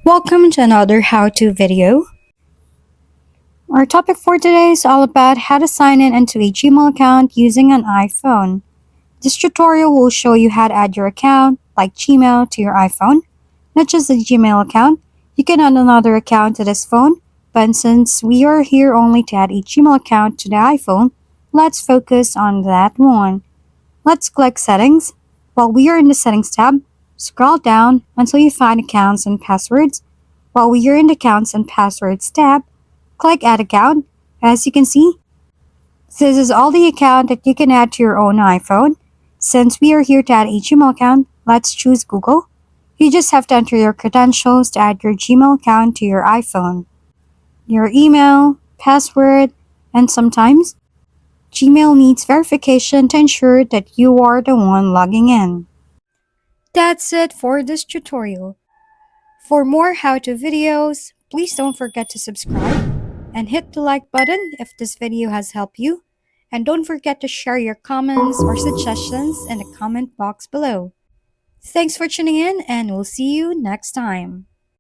Welcome to another how-to video. Our topic for today is all about how to sign in into a Gmail account using an iPhone. This tutorial will show you how to add your account, like Gmail, to your iPhone. Not just the Gmail account, you can add another account to this phone, but since we are here only to add a Gmail account to the iPhone, let's focus on that one. Let's click Settings. While we are in the Settings tab, scroll down until you find Accounts and Passwords. While we are in the Accounts and Passwords tab, click Add Account. As you can see, this is all the account that you can add to your own iPhone. Since we are here to add a Gmail account, let's choose Google. You just have to enter your credentials to add your Gmail account to your iPhone. Your email, password, and sometimes Gmail needs verification to ensure that you are the one logging in. That's it for this tutorial. For more how-to videos, please don't forget to subscribe and hit the like button if this video has helped you. And don't forget to share your comments or suggestions in the comment box below. Thanks for tuning in, and we'll see you next time.